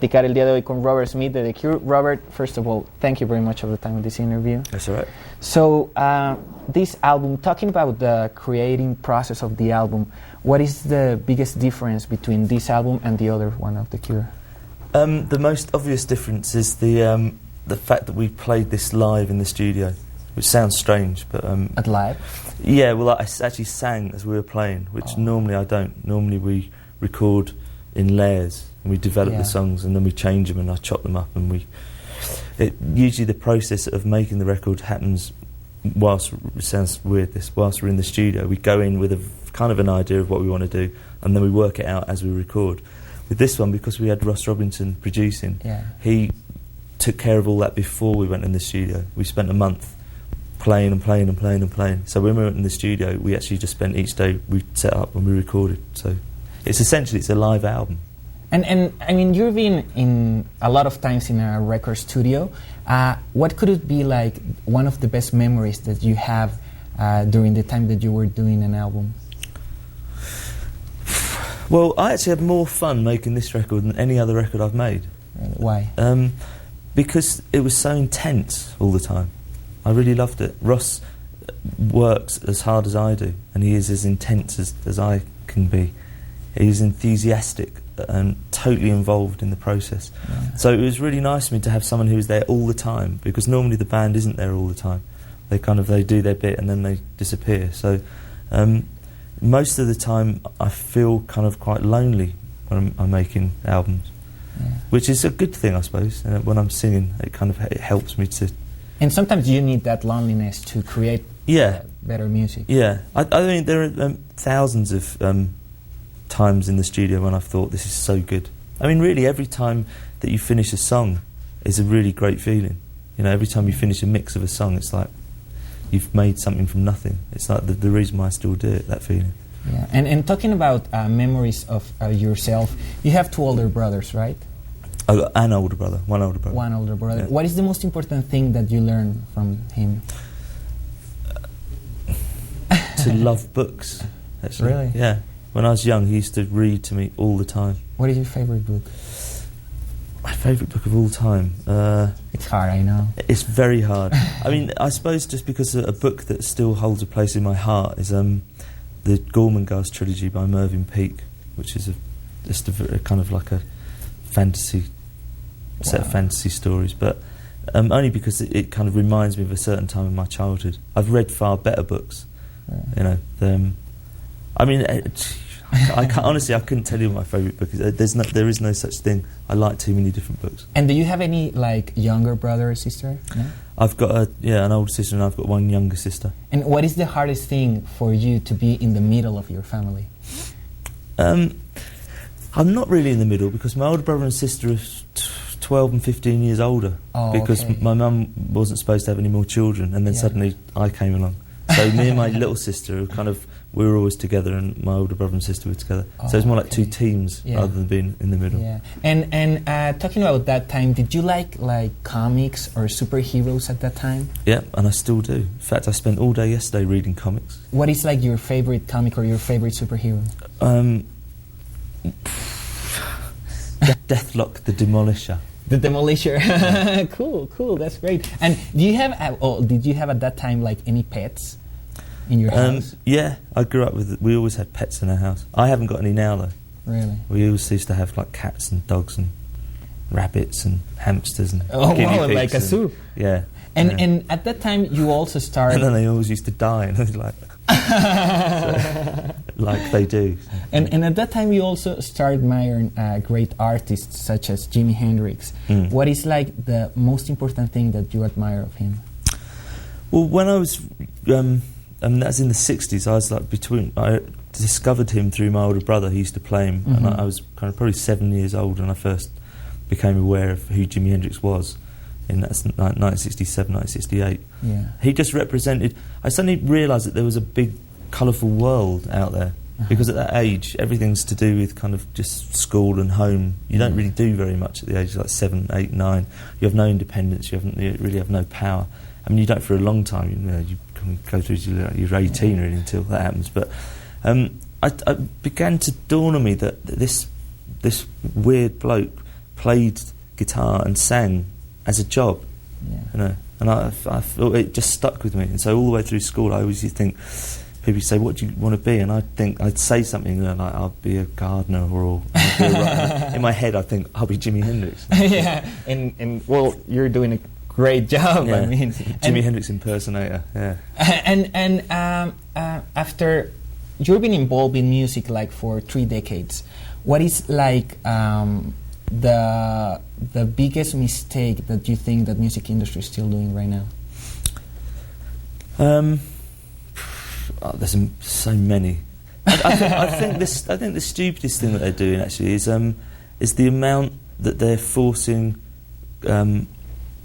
Platicar el día de hoy con Robert Smith de The Cure. Robert, first of all, thank you very much for the time of this interview. That's all right. So, this album, talking about the creating process of the album, what is the biggest difference between this album and the other one of The Cure? The most obvious difference is the fact that we played this live in the studio, which sounds strange, but... At live? Yeah, well, I actually sang as we were playing, which normally I don't. Normally we record in layers, and we develop the songs, and then we change them, and I chop them up, and usually the process of making the record happens whilst, it sounds weird, whilst we're in the studio. We go in with a kind of an idea of what we want to do, and then we work it out as we record. With this one, because we had Ross Robinson producing, he took care of all that before we went in the studio. We spent a month playing and playing and playing and playing. So when we went in the studio, we actually just spent each day, we set up and we recorded. So it's a live album. And I mean, you've been in a lot of times in a record studio. What could it be like one of the best memories that you have during the time that you were doing an album? Well, I actually had more fun making this record than any other record I've made. Why? Because it was so intense all the time. I really loved it. Ross works as hard as I do, and he is as intense as I can be. He's enthusiastic and totally involved in the process. Yeah. So it was really nice for me to have someone who was there all the time, because normally the band isn't there all the time. They do their bit and then they disappear. So most of the time I feel kind of quite lonely when I'm making albums, which is a good thing, I suppose. When I'm singing, it helps me to... And sometimes you need that loneliness to create better music. Yeah, I mean, there are thousands of times in the studio when I've thought, this is so good. I mean, really, every time that you finish a song is a really great feeling. You know, every time you finish a mix of a song, it's like you've made something from nothing. It's like the reason why I still do it, that feeling. Yeah, and talking about memories of yourself, you have two older brothers, right? I've got one older brother. One older brother. Yeah. What is the most important thing that you learned from him? To love books, actually. Really? Yeah. When I was young, he used to read to me all the time. What is your favourite book? My favourite book of all time? It's hard, I know. It's very hard. I mean, I suppose just because a book that still holds a place in my heart is the Gormenghast trilogy by Mervyn Peake, which is just a kind of like a fantasy set of fantasy stories, but only because it kind of reminds me of a certain time in my childhood. I've read far better books, you know. I mean, I can't, honestly, I couldn't tell you my favourite book is. There is no such thing. I like too many different books. And do you have any like younger brother or sister? No? I've got an older sister, and I've got one younger sister. And what is the hardest thing for you to be in the middle of your family? I'm not really in the middle, because my older brother and sister are 12 and 15 years older, because my mum wasn't supposed to have any more children, and then suddenly I came along. So me and my little sister we were always together, and my older brother and sister were together. So it's more like two teams rather than being in the middle. Yeah. And talking about that time, did you like comics or superheroes at that time? Yeah, and I still do. In fact, I spent all day yesterday reading comics. What is like your favourite comic or your favourite superhero? Deathlock the Demolisher. The Demolisher. Cool, that's great. And do you have did you have at that time like any pets in your house? Yeah, I grew up we always had pets in our house. I haven't got any now though. Really? We always used to have like cats and dogs and rabbits and hamsters and guinea pigs, like a zoo. Yeah. And at that time you also started... And then they always used to die, and I was like... like they do. And at that time you also started admiring great artists such as Jimi Hendrix. What is like the most important thing that you admire of him? Well, when I was... that's in the 60s. I was like I discovered him through my older brother. He used to play him, and I was kind of probably 7 years old when I first became aware of who Jimi Hendrix was. And that's 1967, 1968. Yeah. He just represented... I suddenly realised that there was a big, colourful world out there. Because at that age, everything's to do with kind of just school and home. You don't really do very much at the age of like 7, 8, 9. You have no independence. You really have no power. I mean, you don't for a long time. You can go through you're 18 really until that happens. But I began to dawn on me that this weird bloke played guitar and sang as a job, you know. And I thought it just stuck with me. And so all the way through school, I always used to think, people say, what do you want to be? And I'd say something like, I'll be a gardener, or I'll be a writer. In my head, I think, I'll be Jimi Hendrix. Yeah, and well, you're doing a great job. Yeah. I mean, Jimi Hendrix impersonator. Yeah. And after you've been involved in music like for 3 decades, what is like the biggest mistake that you think that music industry is still doing right now? There's so many. I think the stupidest thing that they're doing actually is the amount that they're forcing.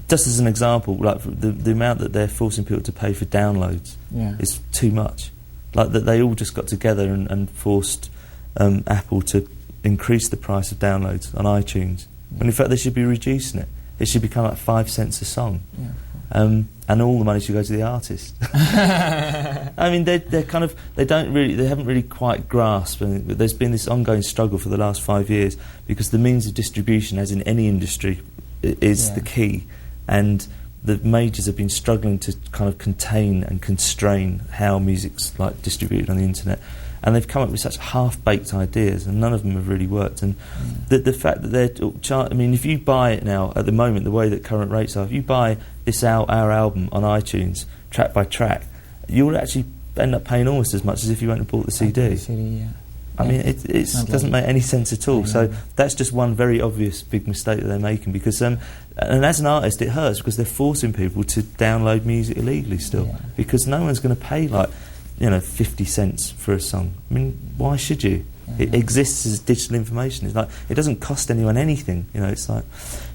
Just as an example, like the amount that they're forcing people to pay for downloads is too much. Like that, they all just got together and forced Apple to increase the price of downloads on iTunes. When in fact they should be reducing it. It should become like 5 cents a song. Yeah. And all the money should go to the artist. I mean, they haven't really quite grasped. And there's been this ongoing struggle for the last 5 years because the means of distribution, as in any industry, is the key, and the majors have been struggling to kind of contain and constrain how music's like distributed on the internet. And they've come up with such half-baked ideas, and none of them have really worked. And the fact that they're... I mean, if you buy it now, at the moment, the way that current rates are, if you buy our album on iTunes, track by track, you'll actually end up paying almost as much as if you went and bought the CD. I mean, it doesn't make any sense at all. So that's just one very obvious big mistake that they're making. Because and as an artist, it hurts because they're forcing people to download music illegally still. Yeah. Because no one's going to pay, like, 50 cents for a song. I mean, why should you? It exists as digital information. It's like, it doesn't cost anyone anything. It's like...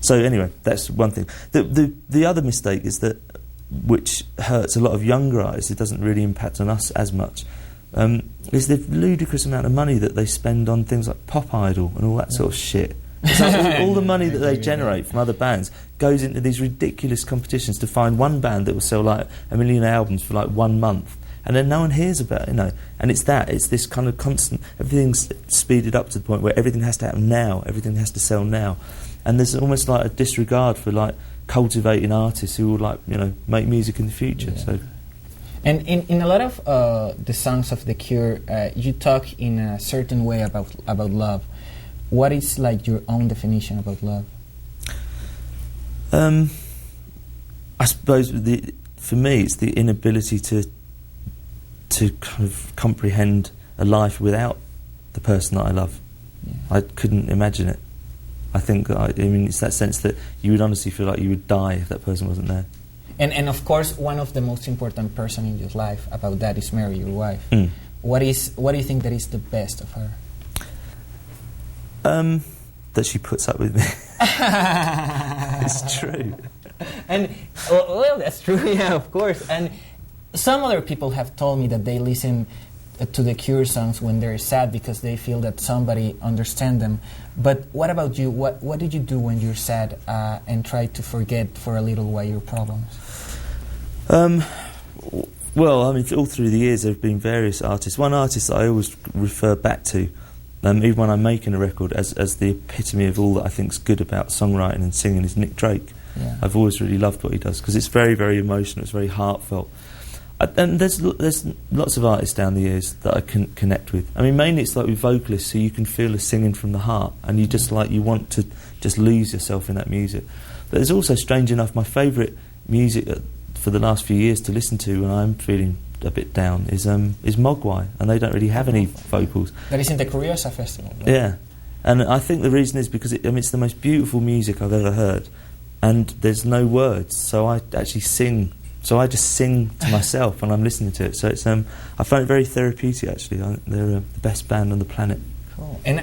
So anyway, that's one thing. The other mistake is that, which hurts a lot of younger artists, it doesn't really impact on us as much, is the ludicrous amount of money that they spend on things like Pop Idol and all that sort of shit. It's like all the money that they generate from other bands goes into these ridiculous competitions to find one band that will sell like 1 million albums for like 1 month. And then no one hears about it, And it's this kind of constant... Everything's speeded up to the point where everything has to happen now. Everything has to sell now. And there's almost like a disregard for, like, cultivating artists who will, like, make music in the future. Yeah. So. And in a lot of the songs of The Cure, you talk in a certain way about love. What is, like, your own definition about love? I suppose for me it's the inability to kind of comprehend a life without the person that I love. Yeah. I couldn't imagine it. I think, I mean, it's that sense that you would honestly feel like you would die if that person wasn't there. And of course, one of the most important person in your life about that is Mary, your wife. What do you think that is the best of her? That she puts up with me. It's true. And well, that's true. Yeah, of course. And some other people have told me that they listen to the Cure songs when they're sad because they feel that somebody understands them. But what about you? What did you do when you're sad and try to forget for a little while your problems? Well, I mean, all through the years there have been various artists. One artist that I always refer back to, even when I'm making a record, as the epitome of all that I think is good about songwriting and singing, is Nick Drake. Yeah. I've always really loved what he does because it's very, very emotional, it's very heartfelt. And there's lots of artists down the years that I can connect with. I mean, mainly it's like with vocalists, so you can feel a singing from the heart, and you just you want to just lose yourself in that music. But there's also, strange enough, my favourite music for the last few years to listen to when I'm feeling a bit down is Mogwai, and they don't really have any vocals. That is in the Curiosa Festival. Right? Yeah, and I think the reason is because it's the most beautiful music I've ever heard, and there's no words, so I actually sing. So I just sing to myself when I'm listening to it. So it's I find it very therapeutic, actually. They're the best band on the planet. Cool. And